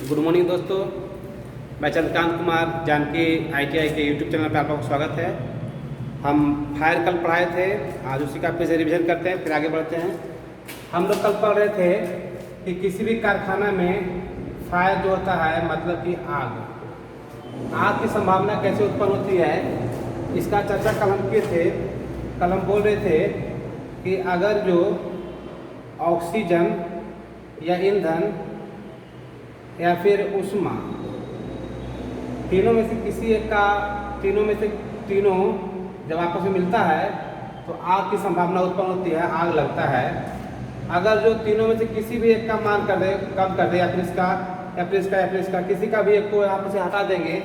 Good morning दोस्तों, मैं Chandrakant Kumar Janaki ITI के यूट्यूब चैनल पर आपका स्वागत है। हम फायर कल पढ़ाए थे, आज उसी का फिर से रिविजन करते हैं, फिर आगे बढ़ते हैं। हम लोग कल पढ़ रहे थे कि किसी भी कारखाना में फायर जो होता है मतलब कि आग की संभावना कैसे उत्पन्न होती है, इसका चर्चा कल हम किए थे। कल हम बोल रहे थे कि अगर जो ऑक्सीजन या ईंधन या फिर ऊष्मा तीनों में से किसी एक का तीनों जब आपस में मिलता है तो आग की संभावना उत्पन्न होती है, आग लगता है। अगर जो तीनों में से किसी भी एक का मान कर दे, कम कर दे, या फिर इसका किसी का भी एक को यहाँ से हटा देंगे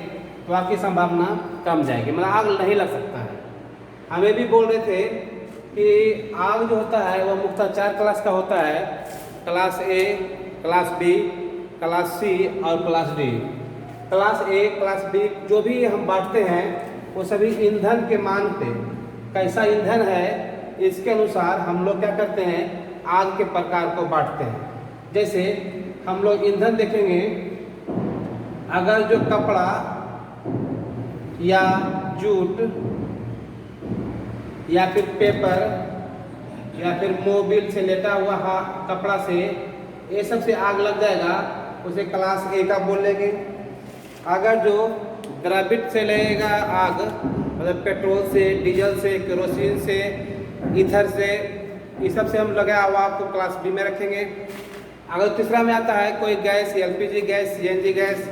तो आग की संभावना कम जाएगी, मतलब आग नहीं लग सकता है। हम ये भी बोल रहे थे कि आग जो होता है वह मुख्यतः 4 क्लास का होता है, class A, class B, class C और class D. Class A, class B जो भी हम बांटते हैं वो सभी ईंधन के मान पे, कैसा ईंधन है इसके अनुसार हम लोग क्या करते हैं, आग के प्रकार को बांटते हैं। जैसे हम लोग ईंधन देखेंगे, अगर जो कपड़ा या जूट या फिर पेपर या फिर मोबिल से लेटा हुआ कपड़ा से ये सब से आग लग जाएगा, उसे क्लास ए का बोल लेंगे। अगर जो ग्रेविट से लगेगा आग, मतलब पेट्रोल से, डीजल से, केरोसिन से, ईथर से, इस सब से हम लगा हुआ आपको क्लास बी में रखेंगे। अगर तीसरा में आता है कोई gas, LPG gas, CNG gas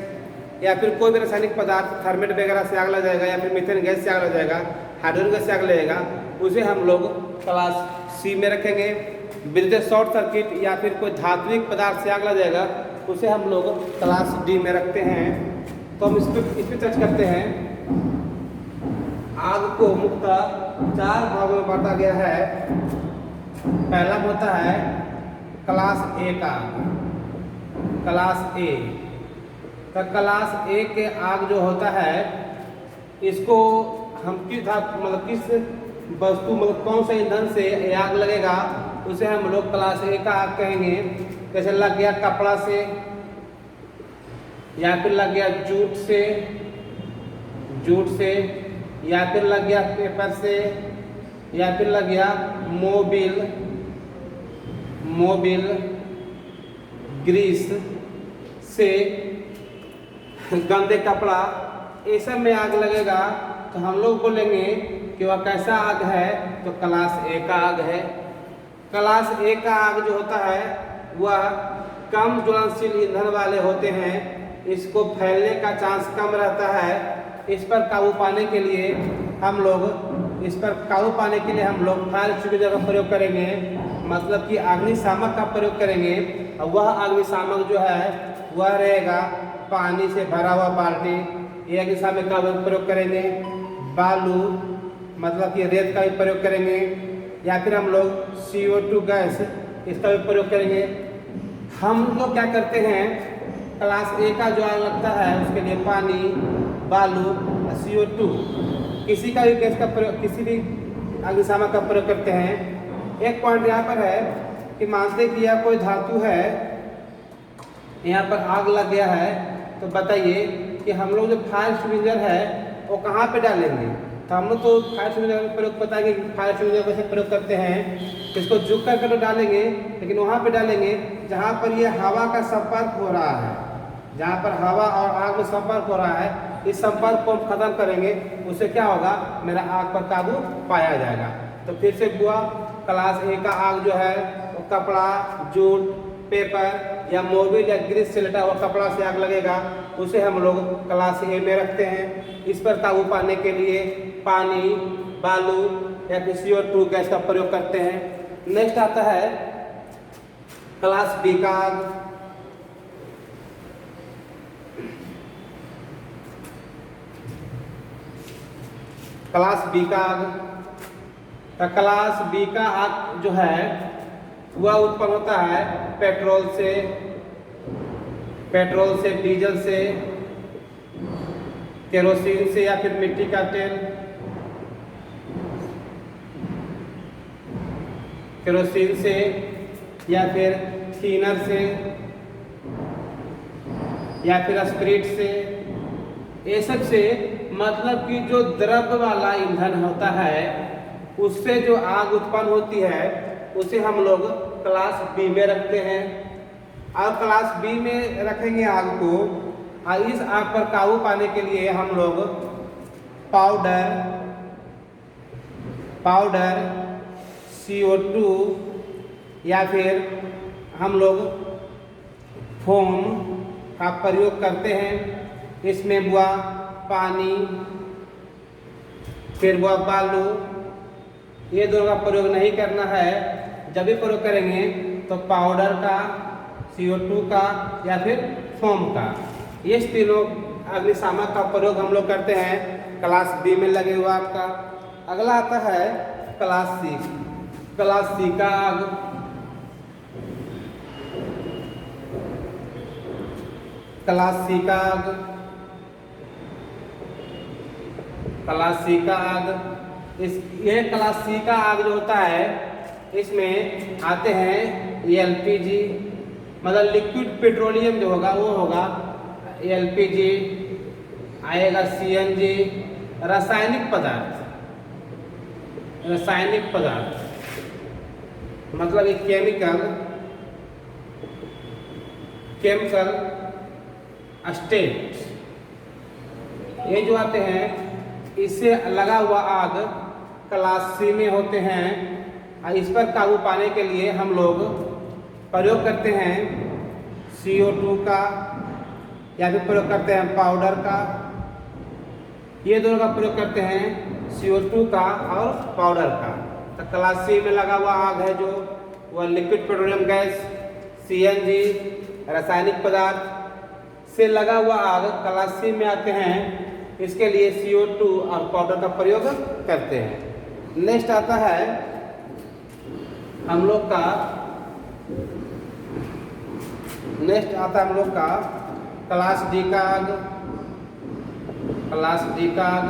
या फिर कोई भी रासायनिक पदार्थ, थर्मेट वगैरह से आग लग जाएगा या फिर मीथेन गैस से आग लग जाएगा, हाइड्रोजन गैस से आग लगेगा, उसे हम लोग क्लास सी में रखेंगे। विद्युत शॉर्ट सर्किट या फिर कोई धात्विक पदार्थ से आग लग जाएगा, उसे हम लोग क्लास डी में रखते हैं। तो हम इस पर टच करते हैं। आग को मुख्यतः 4 भागों में बांटा गया है। पहला होता है क्लास ए का आग, क्लास ए। तो क्लास ए के आग जो होता है इसको हम किस वस्तु, मतलब कौन सा ईंधन से आग लगेगा उसे हम लोग क्लास ए का आग कहेंगे। जैसे लग गया कपड़ा से, या फिर लग गया जूट से, या फिर लग गया पेपर से, या फिर लग गया मोबिल ग्रीस से, गंदे कपड़ा, ये सब में आग लगेगा तो हम लोग बोलेंगे कि वह कैसा आग है, तो क्लास ए का आग है। क्लास ए का आग जो होता है वह कम ज्वलनशील ईंधन वाले होते हैं, इसको फैलने का चांस कम रहता है। इस पर काबू पाने के लिए हम लोग फायर एक्सटिंग्विशर का प्रयोग करेंगे, मतलब कि अग्निशामक का प्रयोग करेंगे। और वह अग्निशामक जो है वह रहेगा पानी से भरा हुआ बाल्टी, ये अग्निशामक का प्रयोग करेंगे। बालू मतलब कि रेत का भी प्रयोग करेंगे, या फिर हम लोग CO2 गैस इसका भी प्रयोग करेंगे। हम लोग क्या करते हैं, क्लास ए का जो आग लगता है उसके लिए पानी, बालू, CO2 किसी का भी गैस का प्रयोग, किसी भी अग्निशामक का प्रयोग करते हैं। एक पॉइंट यहाँ पर है कि मानते कि यह कोई धातु है, यहाँ पर आग लग गया है, तो बताइए कि हम लोग जो फायर एक्सटिंग्विशर है वो कहाँ पे डालेंगे। तो हम लोग तो फायर एक्सटिंग्विशर का प्रयोग बताएंगे कि फायर एक्सटिंग्विशर कैसे प्रयोग करते हैं। इसको झुक करके तो डालेंगे, लेकिन वहाँ पे डालेंगे जहाँ पर ये हवा का संपर्क हो रहा है, जहाँ पर हवा और आग में संपर्क हो रहा है, इस संपर्क को हम खत्म करेंगे, उससे क्या होगा, मेरा आग पर काबू पाया जाएगा। तो फिर से हुआ, क्लास ए का आग जो है वो कपड़ा, जूट, पेपर या मोबिल या ग्रीस से लटा हुआ कपड़ा से आग लगेगा, उसे हम लोग क्लास ए में रखते हैं। इस पर काबू पाने के लिए पानी, बालू या फिर CO2 गैस का प्रयोग करते हैं। नेक्स्ट आता है क्लास बी का आग। क्लास बी का आग, तो क्लास बी का आग जो है वह उत्पन्न होता है पेट्रोल से, डीजल से, केरोसिन से या फिर मिट्टी का तेल, केरोसिन से या फिर थिनर से या फिर स्पिरिट से, ये सब से मतलब कि जो द्रव्य वाला ईंधन होता है उससे जो आग उत्पन्न होती है उसे हम लोग क्लास बी में रखते हैं। और क्लास बी में रखेंगे आग को, और इस आग पर काबू पाने के लिए हम लोग पाउडर CO2 या फिर हम लोग फोम का प्रयोग करते हैं। इसमें हुआ पानी, फिर हुआ बालू, ये दोनों का प्रयोग नहीं करना है। जब भी प्रयोग करेंगे तो पाउडर का, CO2 का या फिर फोम का, ये तीनों अग्निशामक का प्रयोग हम लोग करते हैं क्लास बी में लगे हुआ आपका। अगला आता है क्लास सी। क्लास सी का आग, क्लास सी का आग, क्लास सी का आग, ये क्लास सी का आग जो होता है इसमें आते हैं LPG, मतलब लिक्विड पेट्रोलियम जो होगा वो होगा LPG, आएगा CNG, रासायनिक पदार्थ मतलब ये केमिकल स्टेट, ये जो आते हैं इससे लगा हुआ आग क्लास सी में होते हैं। और इस पर काबू पाने के लिए हम लोग प्रयोग करते हैं CO2 का या फिर प्रयोग करते हैं पाउडर का। ये दोनों का प्रयोग करते हैं, CO2 का और पाउडर का। तो क्लास सी में लगा हुआ आग है जो वह लिक्विड पेट्रोलियम गैस, CNG, रासायनिक पदार्थ से लगा हुआ आग क्लास सी में आते हैं। इसके लिए CO2 और पाउडर का प्रयोग करते हैं। नेक्स्ट आता है हम लोग का क्लास डी का आग। क्लास डी का आग,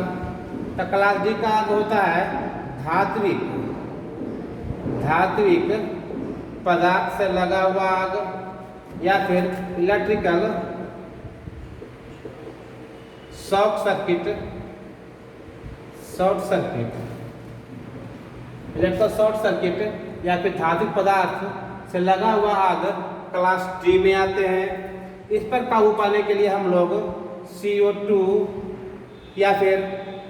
तो क्लास डी का आग होता है धात्विक पदार्थ से लगा हुआ आग या फिर electrical short circuit, electrical short circuit या फिर धात्विक पदार्थ से लगा हुआ आग क्लास डी में आते हैं। इस पर काबू पाने के लिए हम लोग CO2 या फिर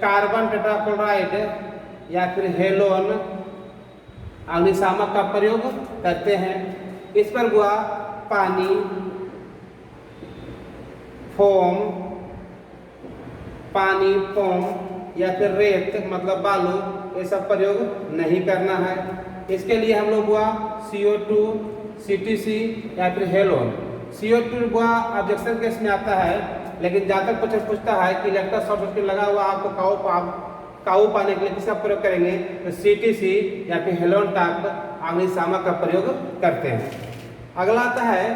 कार्बन टेट्राक्लोराइड या फिर हेलोन अग्निशामक का प्रयोग करते हैं। इस पर हुआ पानी, फोम या फिर रेत मतलब बालू, ये सब प्रयोग नहीं करना है। इसके लिए हम लोग हुआ CO2, CTC या फिर हेलोन। CO2 हुआ ऑब्जेक्शन केस में आता है, लेकिन जहाँ तक क्वेश्चन पूछता है कि इलेक्ट्रिकल शॉर्ट सर्किट लगा हुआ आपको काबू पाने के लिए किसका प्रयोग करेंगे, तो CTC या फिर हेलोन टाइप अग्निशामक का प्रयोग करते हैं। अगला आता है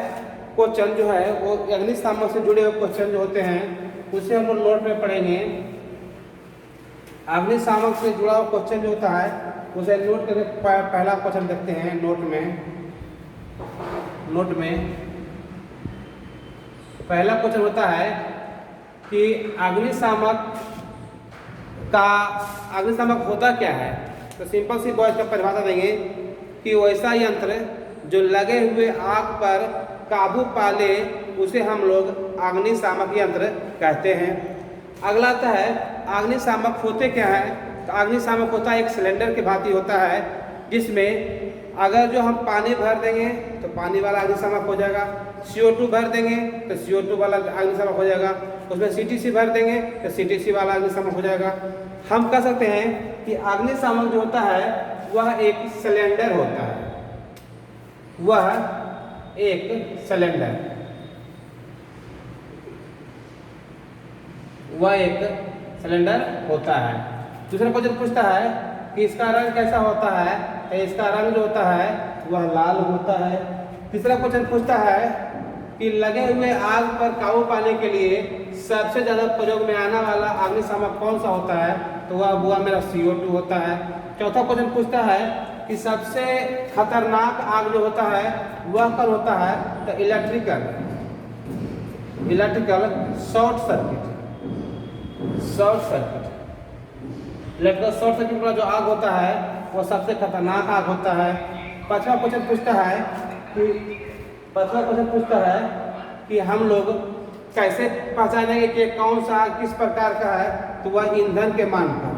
क्वेश्चन जो है वो अग्निशामक से जुड़े हुए क्वेश्चन जो होते हैं उसे हम लोग नोट में पढ़ेंगे। अग्निशामक से जुड़ा हुआ क्वेश्चन जो होता है उसे नोट करके पहला क्वेश्चन देखते हैं नोट में। पहला क्वेश्चन होता है कि अग्निशामक होता क्या है। तो सिंपल सी वर्ड का परिभाषा देंगे कि वैसा यंत्र जो लगे हुए आग पर काबू पा ले उसे हम लोग अग्निशामक यंत्र कहते हैं। अगला आता है अग्निशामक होते क्या है। तो अग्निशामक होता है एक सिलेंडर के भांति होता है, जिसमें अगर जो हम पानी भर देंगे तो पानी वाला अग्निशामक हो जाएगा, CO2 भर देंगे तो CO2 वाला अग्निशामक हो जाएगा, उसमें CTC भर देंगे तो CTC वाला अग्निशामक हो जाएगा। हम कह सकते हैं कि अग्निशामक जो होता है वह एक सिलेंडर होता है, होता है। दूसरा क्वेश्चन पूछता है कि इसका रंग कैसा होता है। तो इसका रंग जो होता है वह लाल होता है। तीसरा क्वेश्चन पूछता है कि लगे हुए आग पर काबू पाने के लिए सबसे ज़्यादा प्रयोग में आने वाला अग्निशामक कौन सा होता है। तो वह हुआ मेरा CO2 होता है। चौथा क्वेश्चन पूछता है कि सबसे खतरनाक आग जो होता है वह कौन होता है। तो electrical short circuit. Short circuit, electrical short circuit का जो आग होता है वो सबसे खतरनाक आग होता है। पांचवा क्वेश्चन पूछता है कि हम लोग कैसे पहचानेंगे कि कौन सा आग किस प्रकार का है। तो वह ईंधन के मान पर,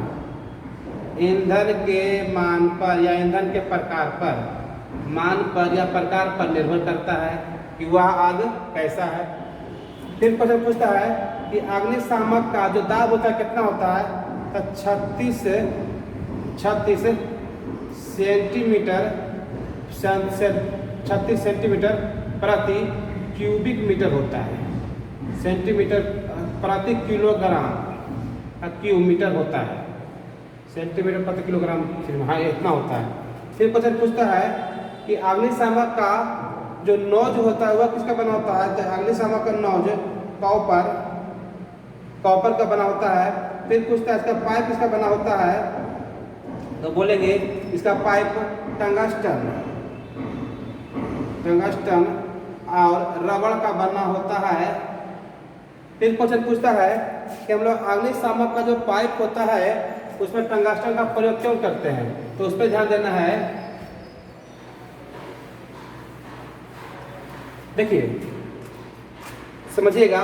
ईंधन के मान पर या ईंधन के प्रकार पर, मान पर या प्रकार पर निर्भर करता है कि वह आग कैसा है। फिर क्वेश्चन पूछता है कि अग्निशामक का जो दाब होता है कितना होता है। तो 36 सेंटीमीटर प्रति क्यूबिक मीटर होता है। सेंटीमीटर प्रति किलोग्राम क्यूब मीटर होता है। सेंटीमीटर प्रति किलोग्राम, हाँ इतना होता है। फिर क्वेश्चन पूछता है कि अग्निशामक का जो नोज होता है वह किसका बना होता है। तो अग्निशामक का नोज कॉपर का बना होता है। फिर पूछता है इसका पाइप किसका बना होता है। तो बोलेंगे इसका पाइप टंगस्टन और रबड़ का बना होता है। फिर क्वेश्चन पूछता है कि हम लोग अग्निशामक का जो पाइप होता है उसमें टंगस्टन का प्रयोग क्यों करते हैं। तो उस पर ध्यान देना है। देखिए समझिएगा,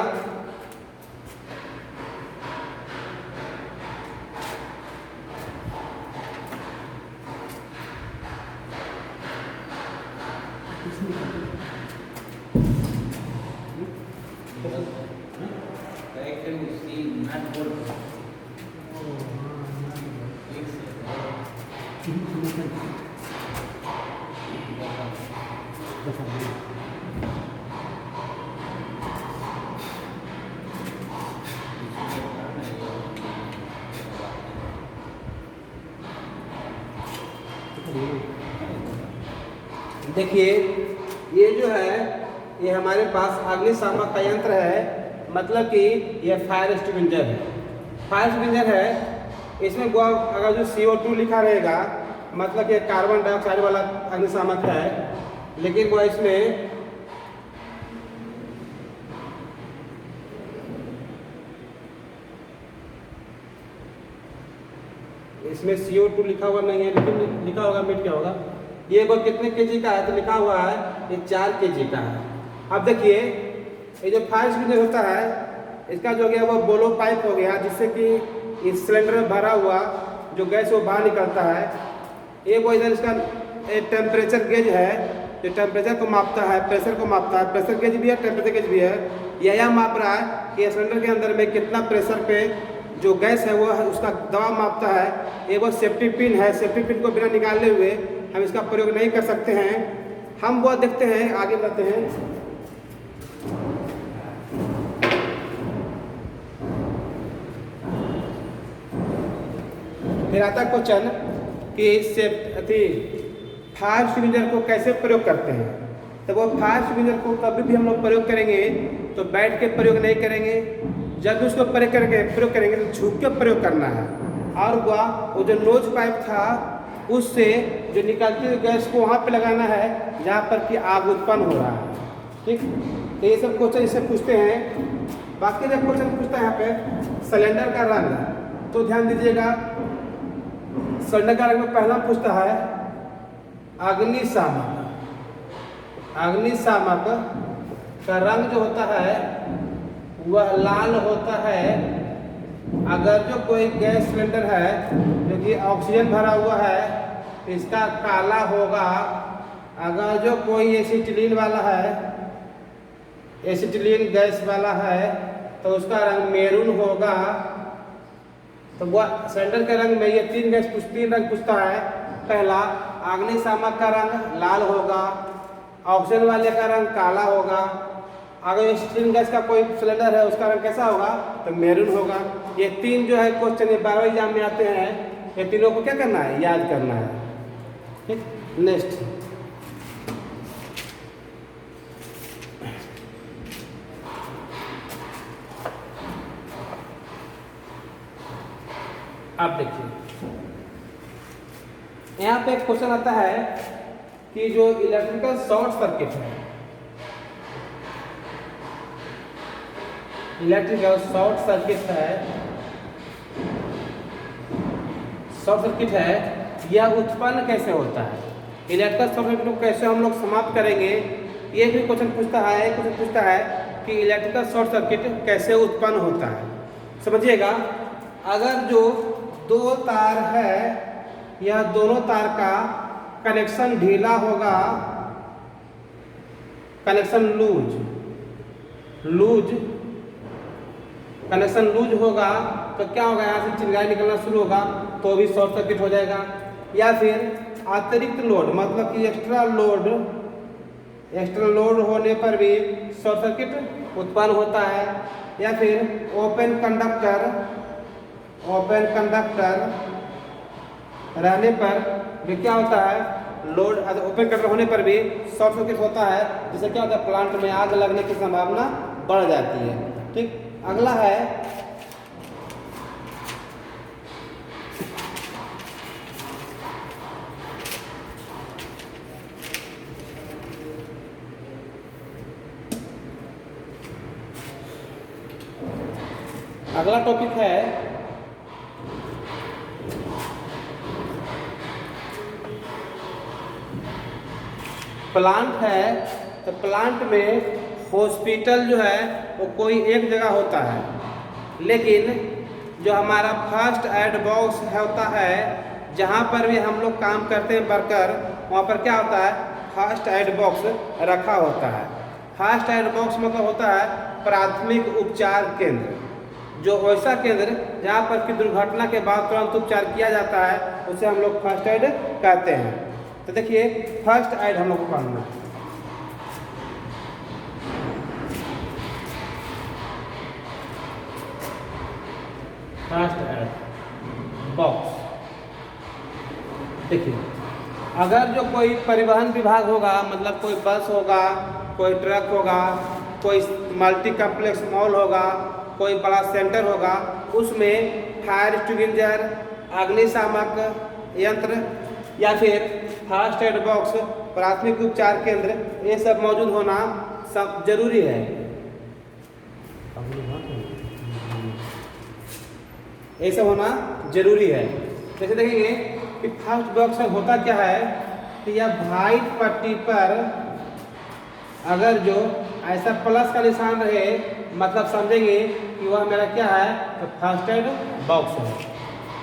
देखिए ये जो है ये हमारे पास अग्निशामक का यंत्र है, मतलब कि ये फायर एक्सटिंग्विशर है। फायर एक्सटिंग्विशर है, इसमें अगर जो CO2 लिखा रहेगा मतलब कि कार्बन डाइऑक्साइड वाला अग्निशामक है, लेकिन वो इसमें CO2 लिखा हुआ नहीं है, लेकिन लिखा होगा मिट क्या होगा। ये वो कितने केजी का है। तो लिखा हुआ है ये 4 केजी का है। अब देखिए ये जो फायर एक्सटिंग्विशर होता है इसका जो गया वो बोलो पाइप हो गया, जिससे कि इस सिलेंडर में भरा हुआ जो गैस वो बाहर निकलता है। ये वो इधर इसका टेम्परेचर गेज है, जो टेम्परेचर को मापता है, प्रेशर को मापता है। प्रेशर गेज भी है, टेम्परेचर गेज भी है। यह माप रहा है कि सिलेंडर के अंदर में कितना प्रेशर पे जो गैस है वो उसका दबाव मापता है। ये वो सेफ्टी पिन है, सेफ्टी पिन को बिना निकाले हुए हम इसका प्रयोग नहीं कर सकते हैं। हम वो देखते हैं, आगे बढ़ते हैं। फिर आता क्वेश्चन कि फायर एक्सटिंग्विशर को कैसे प्रयोग करते हैं। तो वो फायर एक्सटिंग्विशर को कभी भी हम लोग प्रयोग करेंगे तो बैठ के प्रयोग नहीं करेंगे। जब भी उसको प्रयोग करेंगे तो झुक के प्रयोग करना है। और वो जो नोज पाइप था उससे जो निकलती हुई गैस को वहाँ पे लगाना है जहाँ पर कि आग उत्पन्न हो रहा है। ठीक, तो ये सब क्वेश्चन इससे पूछते हैं। बाकी जब क्वेश्चन पूछता है यहाँ पे सिलेंडर का रंग, तो ध्यान दीजिएगा सिलेंडर का रंग में पहला पूछता है अग्निशामक। अग्निशामक का रंग जो होता है वह लाल होता है। अगर जो कोई गैस सिलेंडर है जो कि ऑक्सीजन भरा हुआ है इसका काला होगा। अगर जो कोई एसिटिलीन वाला है, एसिटिलीन गैस वाला है तो उसका रंग मैरून होगा। तो वह सिलेंडर के रंग में ये तीन रंग पूछता है। पहला अग्निशामक का रंग लाल होगा, ऑक्सीजन वाले का रंग काला होगा। अगर एसिटिलीन गैस का कोई सिलेंडर है उसका रंग कैसा होगा तो मैरून होगा। ये तीन जो है क्वेश्चन 12वीं एग्जाम में आते हैं। ये तीनों को क्या करना है, याद करना है। ठीक, नेक्स्ट आप देखिए यहाँ पे एक क्वेश्चन आता है कि जो इलेक्ट्रिकल शॉर्ट सर्किट है, इलेक्ट्रिकल शॉर्ट सर्किट है, शॉर्ट सर्किट है, यह उत्पन्न कैसे होता है? इलेक्ट्रिकल शॉर्ट सर्किट को कैसे हम लोग समाप्त करेंगे, ये भी क्वेश्चन पूछता है कि इलेक्ट्रिकल शॉर्ट सर्किट कैसे उत्पन्न होता है। समझिएगा, अगर जो दो तार है, यह दोनों तार का कनेक्शन ढीला होगा, कनेक्शन कनेक्शन लूज होगा, तो क्या होगा, यहाँ से चिंगारी निकलना शुरू होगा, तो भी शॉर्ट सर्किट हो जाएगा। या फिर अतिरिक्त लोड, मतलब कि एक्स्ट्रा लोड होने पर भी शॉर्ट सर्किट उत्पन्न होता है। या फिर ओपन कंडक्टर रहने पर भी क्या होता है, लोड ओपन कंडक्टर होने पर भी शॉर्ट सर्किट होता है, जिससे क्या होता है, प्लांट में आग लगने की संभावना बढ़ जाती है। ठीक, अगला है अगला टॉपिक है प्लांट है। तो प्लांट में हॉस्पिटल जो है वो कोई एक जगह होता है, लेकिन जो हमारा फर्स्ट एड बॉक्स होता है, जहाँ पर भी हम लोग काम करते हैं वर्कर, वहाँ पर क्या होता है, फर्स्ट एड बॉक्स रखा होता है। फर्स्ट एड बॉक्स मतलब होता है प्राथमिक उपचार केंद्र, जो ऐसा केंद्र जहाँ पर कि दुर्घटना के बाद तुरंत उपचार किया जाता है, उसे हम लोग फर्स्ट एड कहते हैं। तो देखिए, फर्स्ट एड हम लोग को पढ़ना है। फर्स्ट एड बॉक्स, देखिए, अगर जो कोई परिवहन विभाग होगा, मतलब कोई बस होगा, कोई ट्रक होगा, कोई मल्टी कम्प्लेक्स मॉल होगा, कोई बड़ा सेंटर होगा, उसमें फायर एक्सटिंग्विशर, अग्निशामक यंत्र या फिर फर्स्ट एड बॉक्स, प्राथमिक उपचार केंद्र, ये सब मौजूद होना सब जरूरी है। ये सब होना जरूरी है। जैसे देखेंगे कि फर्स्ट बॉक्स में होता क्या है कि यह व्हाइट पट्टी पर अगर जो ऐसा प्लस का निशान रहे, मतलब समझेंगे कि वह मेरा क्या है, तो फर्स्ट एड बॉक्स है।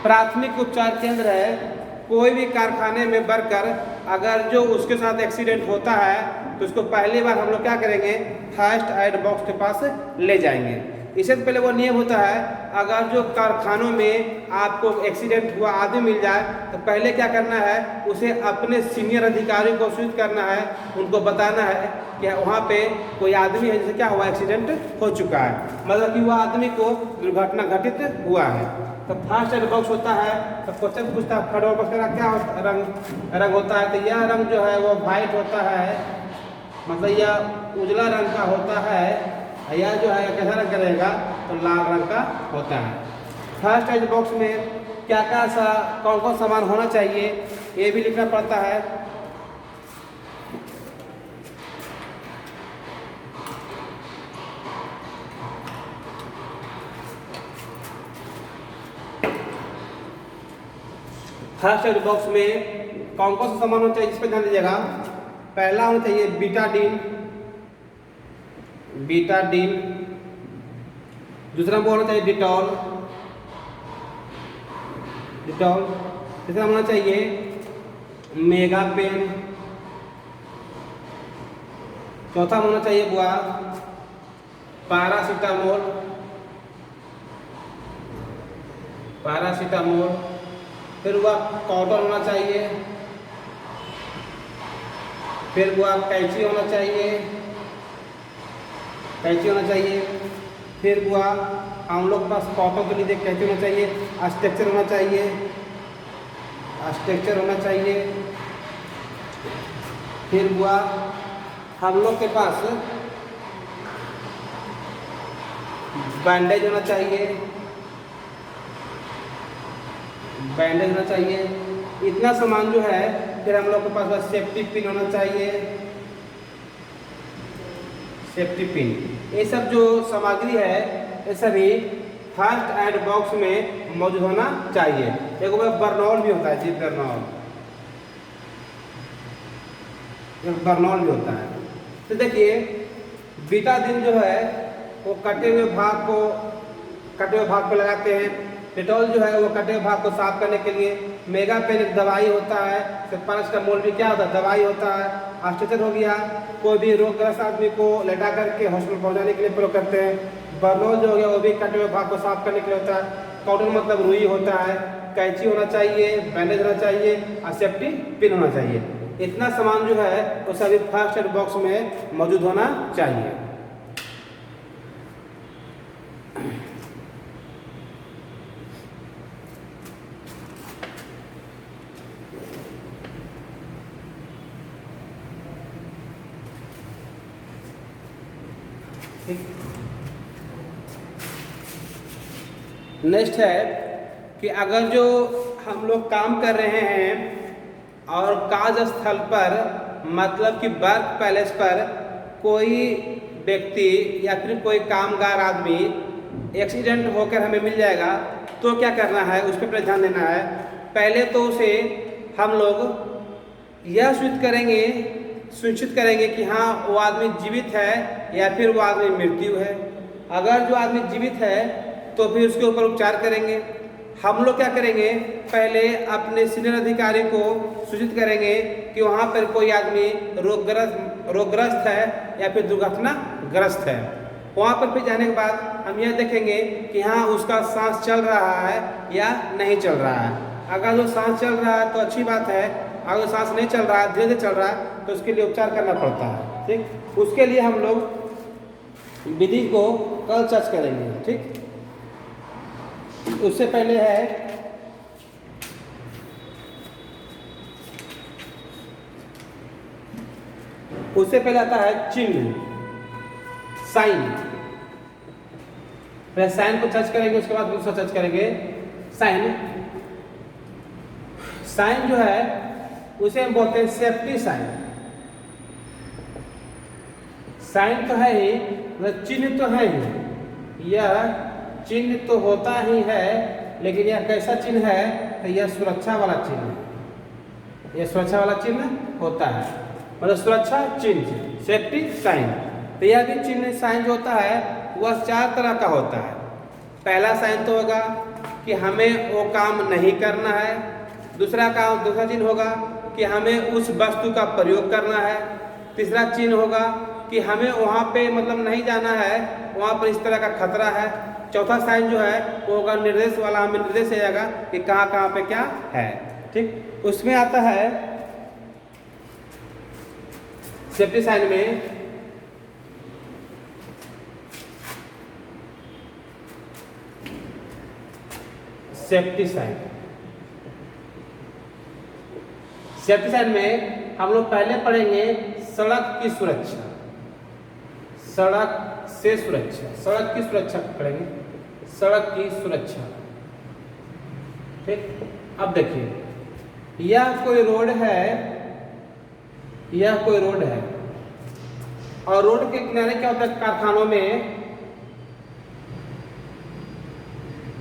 प्राथमिक उपचार केंद्र है, कोई भी कारखाने में वर्कर अगर जो उसके साथ एक्सीडेंट होता है, तो उसको पहली बार हम लोग क्या करेंगे, फर्स्ट एड बॉक्स के पास ले जाएंगे। इससे पहले वो नियम होता है, अगर जो कारखानों में आपको एक्सीडेंट हुआ आदमी मिल जाए, तो पहले क्या करना है, उसे अपने सीनियर अधिकारी को सूचित करना है, उनको बताना है कि वहाँ पे कोई आदमी है जिसे क्या हुआ, एक्सीडेंट हो चुका है, मतलब कि वह आदमी को दुर्घटना घटित हुआ है। तो फर्स्ट एड बॉक्स होता है। तो क्वेश्चन पूछता है फर्स्ट एड बॉक्स का क्या रंग होता है, तो यह रंग जो है वो वाइट होता है, मतलब यह उजला रंग का होता है। यह जो है कैसा रंग का रहेगा, तो लाल रंग का होता है। फर्स्ट एड बॉक्स में क्या क्या कौन कौन सामान होना चाहिए, ये भी लिखना पड़ता है। फर्स्ट एड बॉक्स में कौन कौन सा सामान होना चाहिए, इस पर ध्यान दीजिएगा। पहला होना चाहिए बीटाडीन, दूसरा नंबर होना चाहिए डिटॉल, तीसरा होना चाहिए मेगापेन, चौथा होना चाहिए बुआ पैरासीटामोल, फिर हुआ कॉटन होना चाहिए, फिर हुआ कैंची होना चाहिए, फिर हुआ हम लोग के पास कॉटन के लिए कैंची होना चाहिए, स्ट्रक्चर होना चाहिए, फिर हुआ हम लोग के पास बैंडेज होना चाहिए, इतना सामान जो है। फिर हम लोग के पास बस सेफ्टी पिन होना चाहिए, ये सब जो सामग्री है ये सभी फर्स्ट एड बॉक्स में मौजूद होना चाहिए। एक बर्नॉल भी होता है जी, बर्नॉल भी होता है। तो देखिए बीटाडीन जो है वो कटे हुए भाग को लगाते हैं। डेटॉल जो है वो कटे हुए भाग को साफ करने के लिए। मेगापेन एक दवाई होता है, पैरासिटामोल भी क्या होता है, दवाई होता है। आस्टेचर हो गया, कोई भी रोगग्रस्त आदमी को लेटा करके हॉस्पिटल पहुंचाने के लिए प्रयोग करते हैं। बर्नॉल जो हो गया वो भी कटे हुए भाग को साफ करने के लिए होता है। कॉटन मतलब रुई होता है। कैंची होना चाहिए, बैंडेज होना चाहिए और सेफ्टी पिन होना चाहिए। इतना सामान जो है वो सभी फर्स्ट एड बॉक्स में मौजूद होना चाहिए। नेक्स्ट है कि अगर जो हम लोग काम कर रहे हैं और कार्यस्थल पर मतलब कि वर्क पैलेस पर कोई व्यक्ति या फिर कोई कामगार आदमी एक्सीडेंट होकर हमें मिल जाएगा तो क्या करना है, उस पर ध्यान देना है। पहले तो उसे हम लोग यह सुनिश्चित करेंगे कि हाँ वो आदमी जीवित है या फिर वो आदमी मृत्यु है। अगर जो आदमी जीवित है तो फिर उसके ऊपर उपचार करेंगे। हम लोग क्या करेंगे, पहले अपने सीनियर अधिकारी को सूचित करेंगे कि वहाँ पर कोई आदमी रोगग्रस्त है या फिर दुर्घटनाग्रस्त है। वहाँ पर फिर जाने के बाद हम यह देखेंगे कि हाँ उसका सांस चल रहा है या नहीं चल रहा है। अगर वो सांस चल रहा है तो अच्छी बात है, अगर सांस नहीं चल रहा है, धीरे धीरे चल रहा है, तो उसके लिए उपचार करना पड़ता है। ठीक, उसके लिए हम लोग विधि को कल चर्चा करेंगे। ठीक, उससे पहले है आता है चिन्ह, साइन। पहले साइन को चर्च करेंगे, उसके बाद दूसरा चर्च करेंगे साइन। साइन जो है उसे हम बोलते हैं सेफ्टी साइन। साइन तो है ही, मतलब चिन्ह तो है ही, यह चिन्ह तो होता ही है, लेकिन यह कैसा चिन्ह है, तो यह सुरक्षा वाला चिन्ह है। यह सुरक्षा वाला चिन्ह होता है, मतलब सुरक्षा चिन्ह, सेफ्टी साइन। तो यह भी चिन्ह साइन जो होता है वह 4 तरह का होता है। पहला साइन तो होगा कि हमें वो काम नहीं करना है। दूसरा चिन्ह होगा कि हमें उस वस्तु का प्रयोग करना है। तीसरा चिन्ह होगा कि हमें वहाँ पे मतलब नहीं जाना है, वहाँ पर इस तरह का खतरा है। चौथा साइन जो है वो होगा निर्देश वाला, हमें निर्देश आएगा कि कहाँ पे क्या है। ठीक, उसमें आता है सेफ्टी साइन में सेफ्टी साइन में हम लोग पहले पढ़ेंगे सड़क की सुरक्षा, सड़क से सुरक्षा, सड़क की सुरक्षा पढ़ेंगे, सड़क की सुरक्षा। ठीक, अब देखिए यह कोई रोड है, और रोड के किनारे क्या होता है, कारखानों में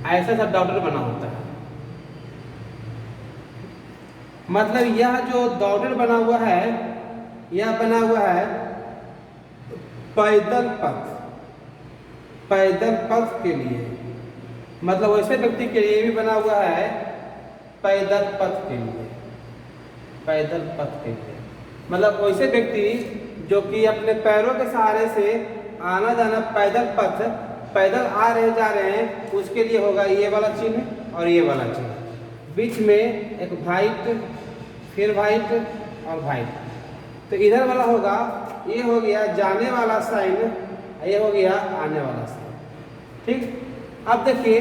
ऐसा सब डॉक्टर बना होता है। मतलब यह जो डॉक्टर बना हुआ है, यह बना हुआ है पैदल पथ के लिए, मतलब वैसे व्यक्ति के लिए भी बना हुआ है पैदल पथ के लिए, मतलब वैसे व्यक्ति जो कि अपने पैरों के सहारे से आना जाना पैदल आ रहे जा रहे हैं, उसके लिए होगा ये वाला चिन्ह और ये वाला चिन्ह। बीच में एक व्हाइट, फिर व्हाइट और व्हाइट। तो इधर वाला होगा, ये हो गया जाने वाला साइन, ये हो गया आने वाला साइन। ठीक, अब देखिए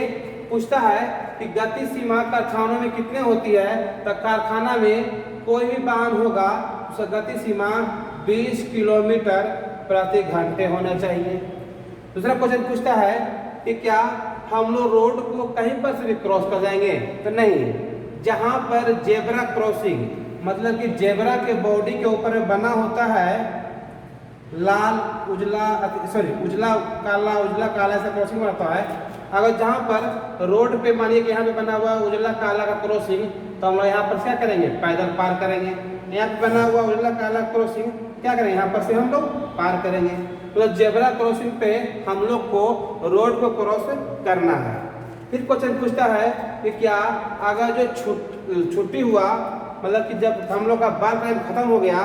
पूछता है कि गति सीमा कारखानों में कितने होती है, तो कारखाना में कोई भी वाहन होगा उसका गति सीमा 20 किलोमीटर प्रति घंटे होना चाहिए। दूसरा क्वेश्चन पूछता है कि क्या हम लोग रोड को कहीं पर से भी क्रॉस कर जाएंगे, तो नहीं। जहाँ पर जेब्रा क्रॉसिंग, मतलब कि जेब्रा के बॉडी के ऊपर में बना होता है, लाल उजला उजला काला ऐसा क्रॉसिंग बनता है। अगर जहाँ पर रोड पे मानिए कि यहाँ पे बना हुआ उजला काला का क्रॉसिंग, तो हम लोग यहाँ पर क्या करेंगे, पैदल पार करेंगे। यहाँ पे बना हुआ उजला काला क्रॉसिंग क्या करेंगे, यहाँ पर से हम लोग पार करेंगे। तो जेब्रा क्रॉसिंग पे हम लोग को रोड को क्रॉस करना है। फिर क्वेश्चन पूछता है कि क्या अगर जो छुट्टी हुआ, मतलब कि जब हम लोग का बार टाइम खत्म हो गया,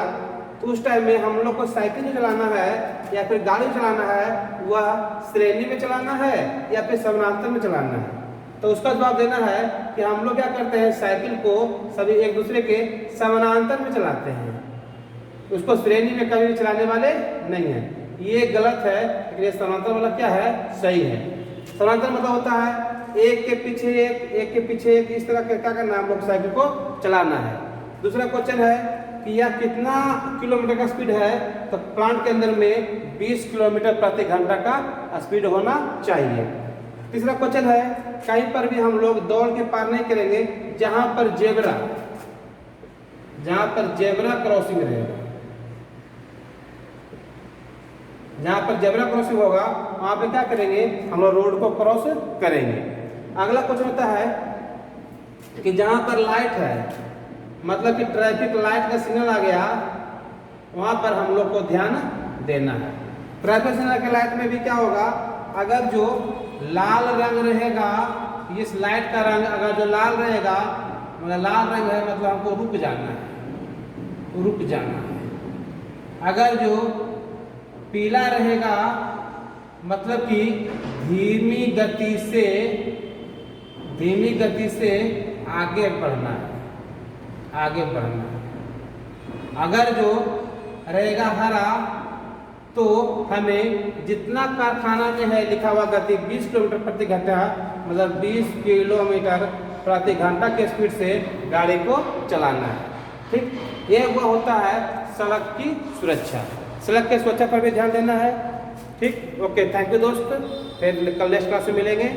तो उस टाइम में हम लोग को साइकिल चलाना है या फिर गाड़ी चलाना है, वह श्रेणी में चलाना है या फिर समानांतर में चलाना है। तो उसका जवाब देना है कि हम लोग क्या करते हैं, साइकिल को सभी एक दूसरे के समानांतर में चलाते हैं, उसको श्रेणी में कभी भी चलाने वाले नहीं है। ये गलत है, लेकिन समानांतर वाला क्या है, सही है। समानांतर मतलब होता है एक के पीछे एक इस तरह क्या करना है, हम लोग साइकिल को चलाना है। दूसरा क्वेश्चन है कि यह कितना किलोमीटर का स्पीड है, तो प्लांट के अंदर में 20 किलोमीटर प्रति घंटा का स्पीड होना चाहिए। तीसरा क्वेश्चन है कहीं पर भी हम लोग दौड़ के पार नहीं करेंगे जहां पर जेब्रा क्रॉसिंग रहेगा। जहां पर जेब्रा क्रॉसिंग होगा वहां पे क्या करेंगे, हम लोग रोड को क्रॉस करेंगे। अगला क्वेश्चन होता है कि जहां पर लाइट है, मतलब कि ट्रैफिक लाइट का सिग्नल आ गया, वहां पर हम लोग को ध्यान देना है। ट्रैफिक सिग्नल के लाइट में भी क्या होगा, अगर जो लाल रंग रहेगा, इस लाइट का रंग अगर जो लाल रहेगा, मतलब लाल रंग है मतलब हमको रुक जाना है। अगर जो पीला रहेगा मतलब कि धीमी गति से आगे बढ़ना है। अगर जो रहेगा हरा, तो हमें जितना कारखाना में है लिखा हुआ गति 20 किलोमीटर प्रति घंटा, मतलब 20 किलोमीटर प्रति घंटा के स्पीड से गाड़ी को चलाना है। ठीक, ये वो होता है सड़क की सुरक्षा। सड़क की सुरक्षा पर भी ध्यान देना है। ठीक, ओके, थैंक यू दोस्त। फिर कल नेक्स्ट क्लास में मिलेंगे।